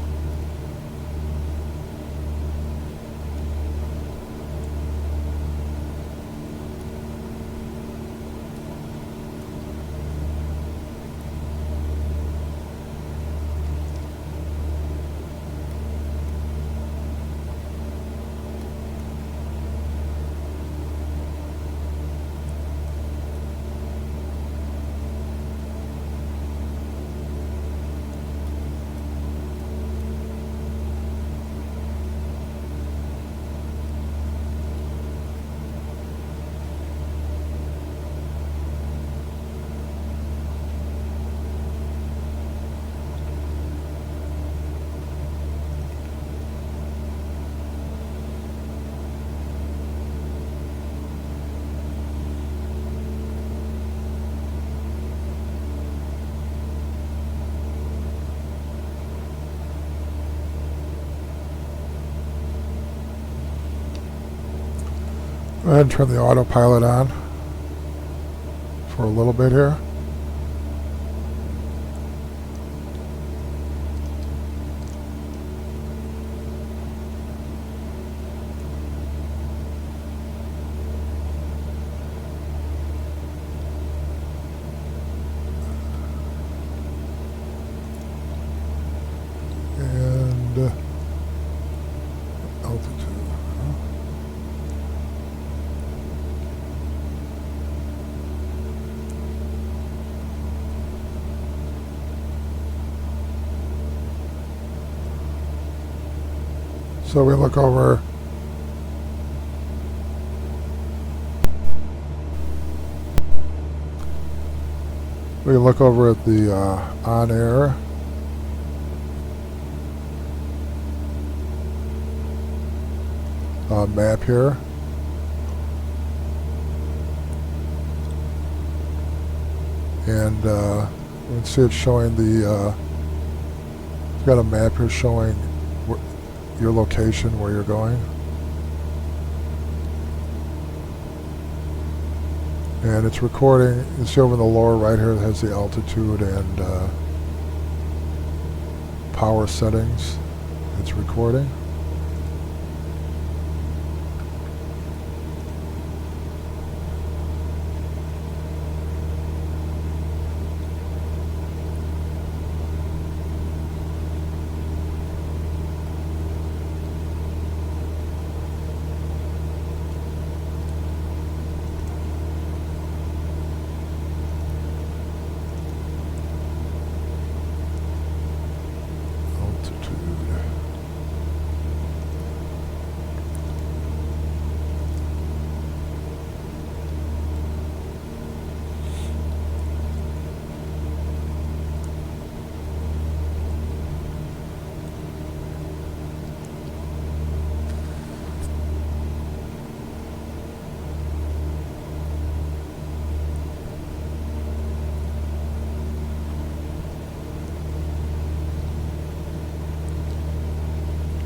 Go ahead and turn the autopilot on for a little bit here. And altitude. So we look over at the OnAir map here. And you can see it's showing the it's got a map here showing your location, where you're going. And it's recording. You see over in the lower right here, it has the altitude and power settings. It's recording.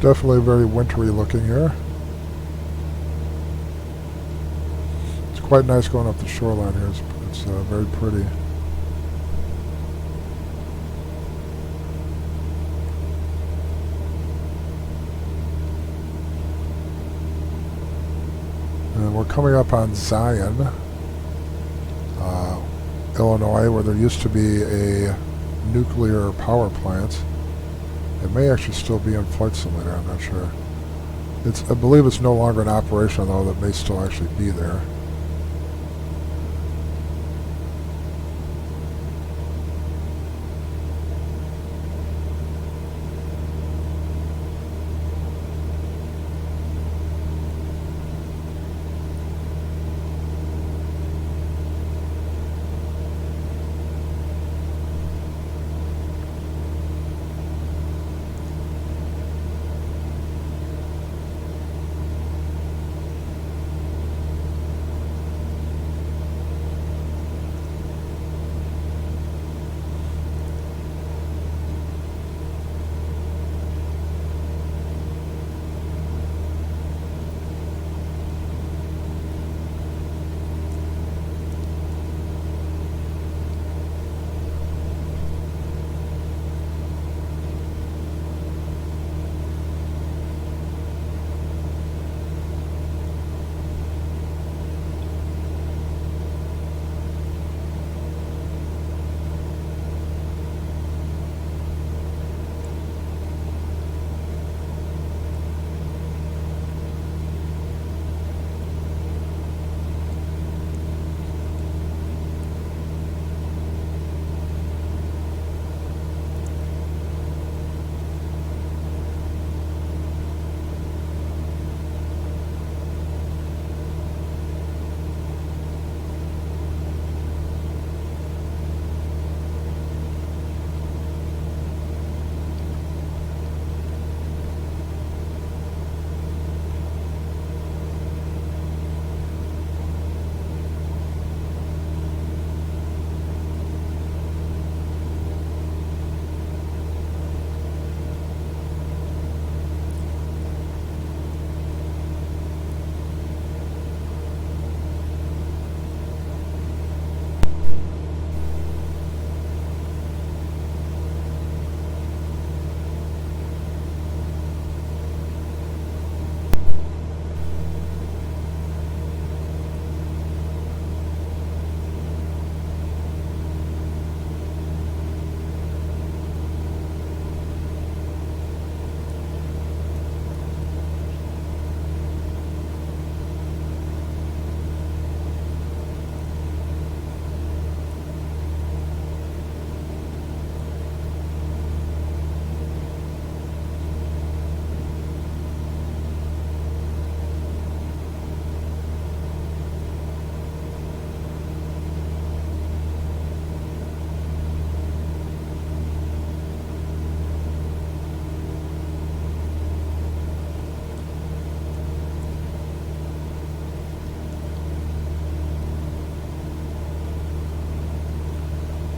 Definitely very wintry looking here. It's quite nice going up the shoreline here. It's very pretty. And we're coming up on Zion, Illinois, where there used to be a nuclear power plant. It may actually still be in Flight Simulator, I'm not sure. I believe it's no longer in operation, though that may still actually be there.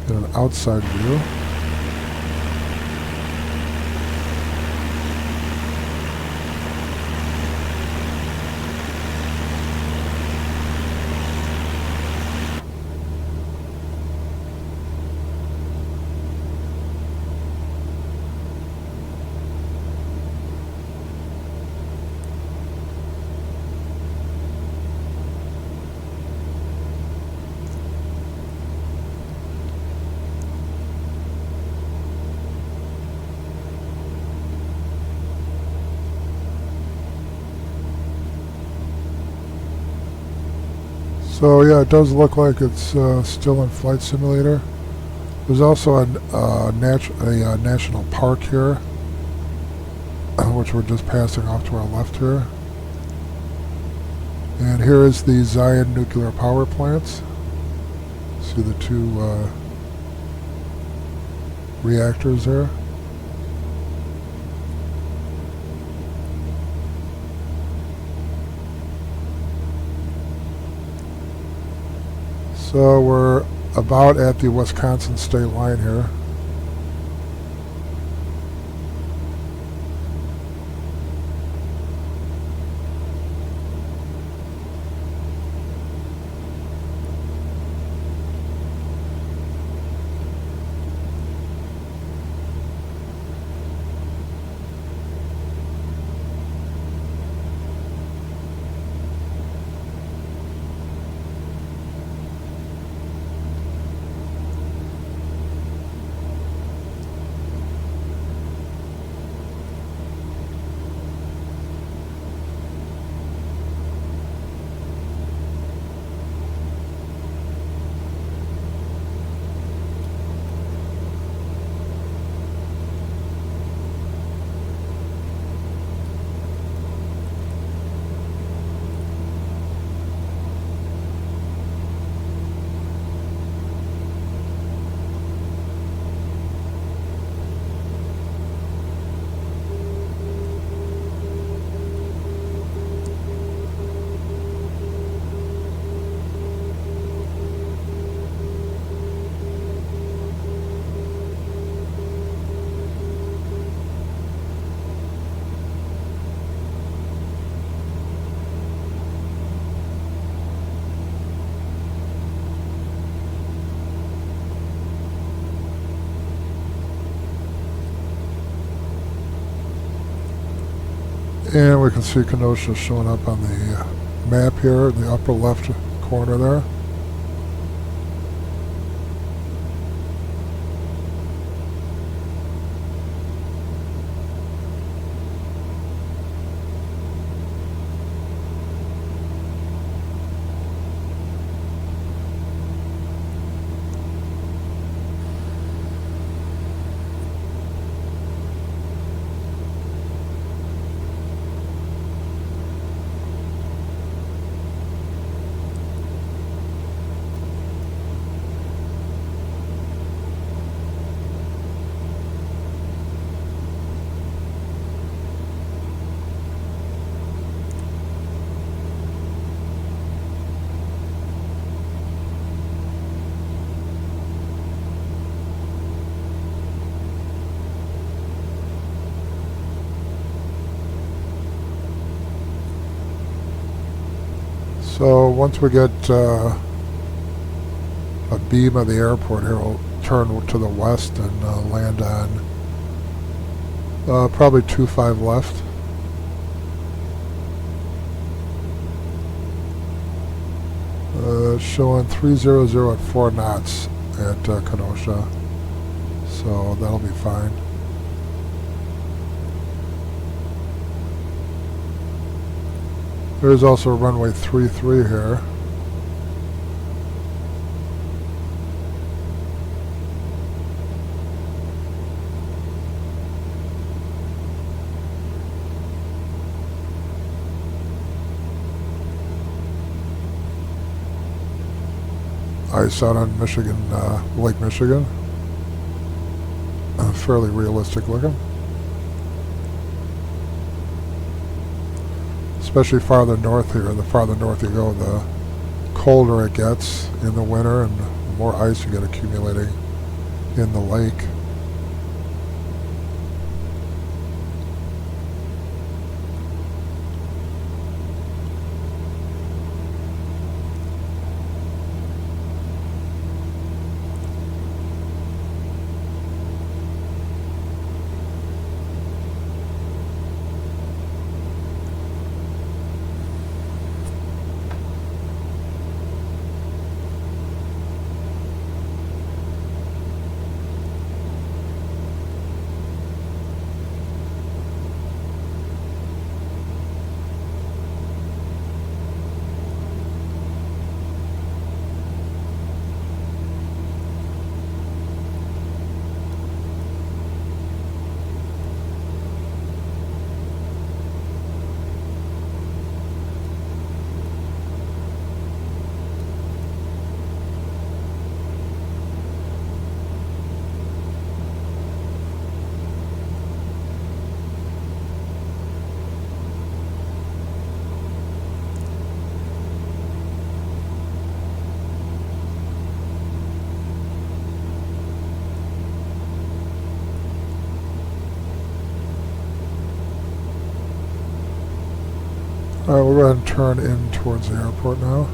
Get an outside view. So yeah, it does look like it's still in Flight Simulator. There's also a national park here, which we're just passing off to our left here. And here is the Zion nuclear power plants. See the two reactors there. So we're about at the Wisconsin state line here. And we can see Kenosha showing up on the map here in the upper left corner there. So once we get a beam of the airport here, we'll turn to the west and land on probably 25 left. Showing 300 at 4 knots at Kenosha, so that'll be fine. There's also runway 33 here. Ice out on Michigan, Lake Michigan. Fairly realistic looking. Especially farther north here. The farther north you go, the colder it gets in the winter and the more ice you get accumulating in the lake. Alright, we'll go ahead and turn in towards the airport now.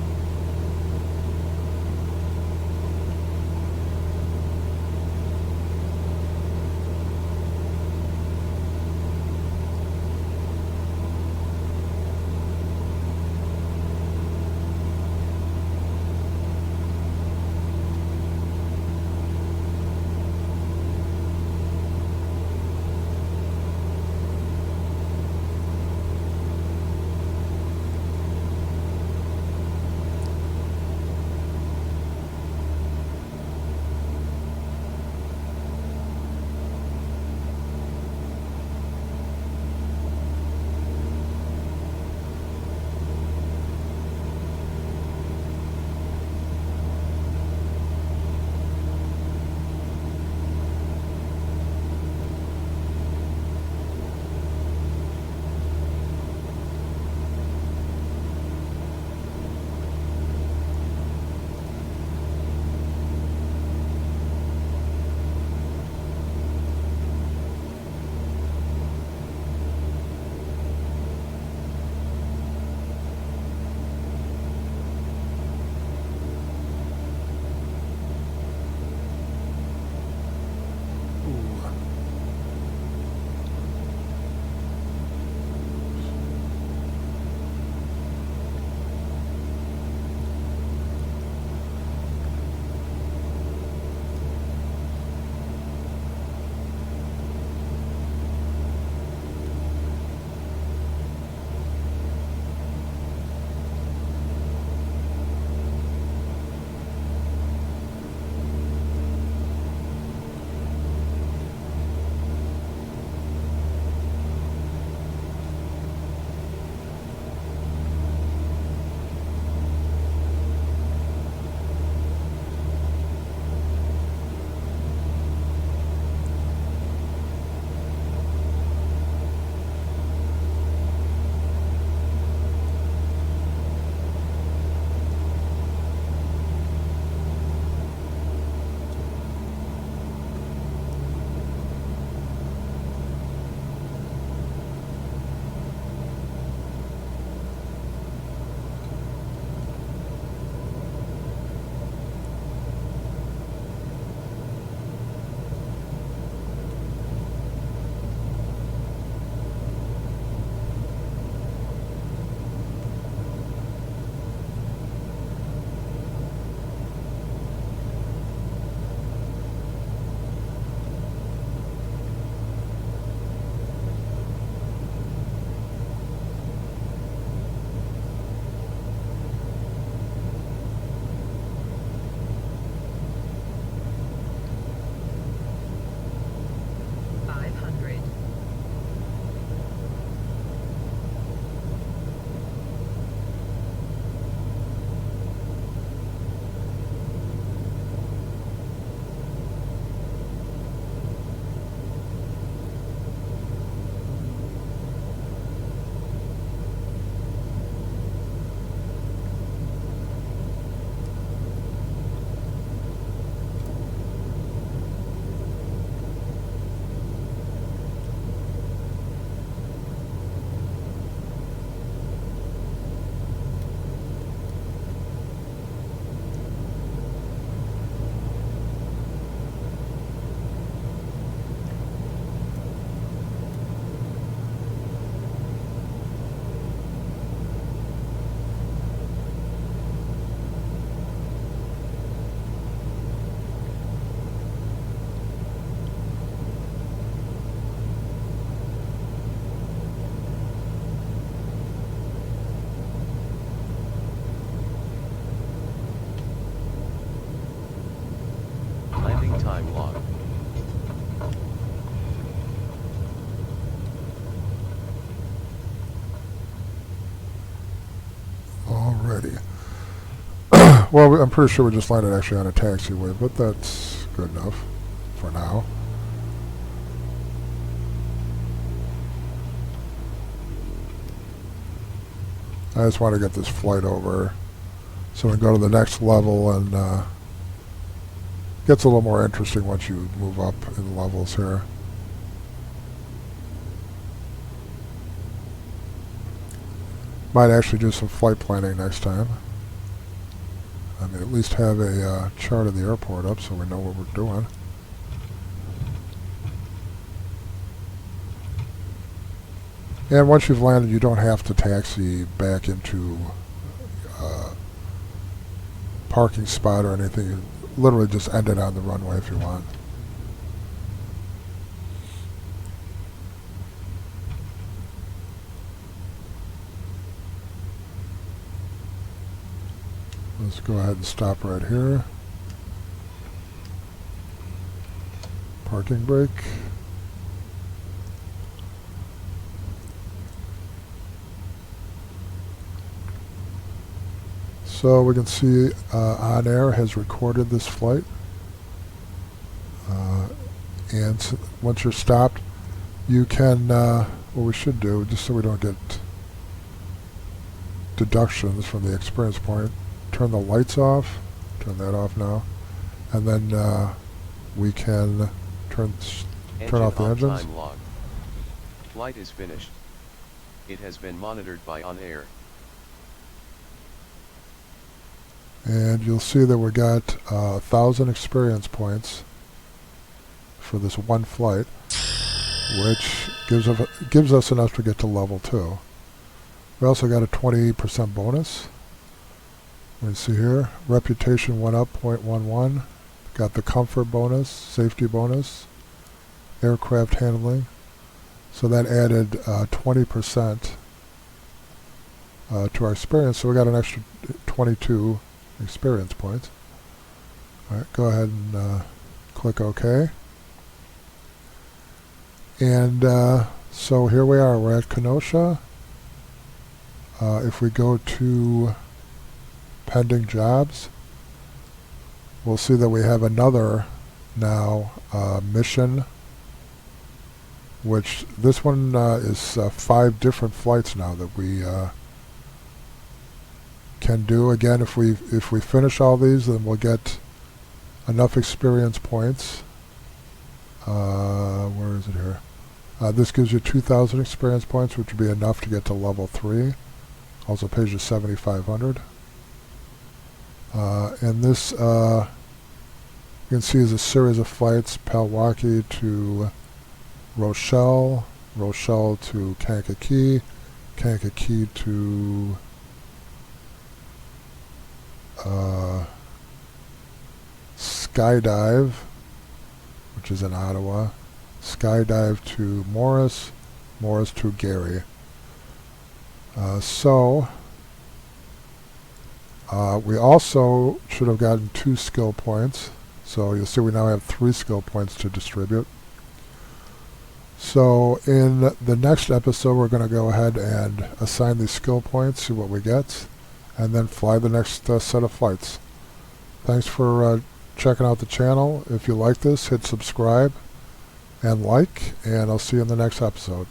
Alrighty. Well, I'm pretty sure we just landed actually on a taxiway, but that's good enough for now. I just want to get this flight over so we can go to the next level, and gets a little more interesting once you move up in levels here. Might actually do some flight planning next time. I mean, at least have a chart of the airport up so we know what we're doing. And once you've landed, you don't have to taxi back into parking spot or anything. You literally just end it on the runway if you want. Let's go ahead and stop right here. Parking brake. So we can see OnAir has recorded this flight. And once you're stopped, you can, what we should do, just so we don't get deductions from the experience point, turn the lights off, turn that off now, and then we can turn off the engines. Time log. Flight is finished. It has been monitored by OnAir. And you'll see that we got 1,000 experience points for this one flight, which gives us enough to get to level 2. We also got a 20% bonus. You can see here, reputation went up 0.11. Got the comfort bonus, safety bonus, aircraft handling. So that added 20% to our experience. So we got an extra 22 experience points. Alright, go ahead and click OK. And so here we are, we're at Kenosha. If we go to pending jobs, we'll see that we have another now mission, which this one is 5 different flights now that we can do. Again, if we finish all these, then we'll get enough experience points. Where is it here? This gives you 2,000 experience points, which would be enough to get to level 3. Also pays you 7,500. And this, you can see, is a series of flights: Milwaukee to Rochelle, Rochelle to Kankakee, Kankakee to Skydive, which is in Ottawa, Skydive to Morris, Morris to Gary. We also should have gotten 2 skill points. So you'll see we now have 3 skill points to distribute. So in the next episode, we're going to go ahead and assign these skill points, see what we get, and then fly the next set of flights. Thanks for checking out the channel. If you like this, hit subscribe and like, and I'll see you in the next episode.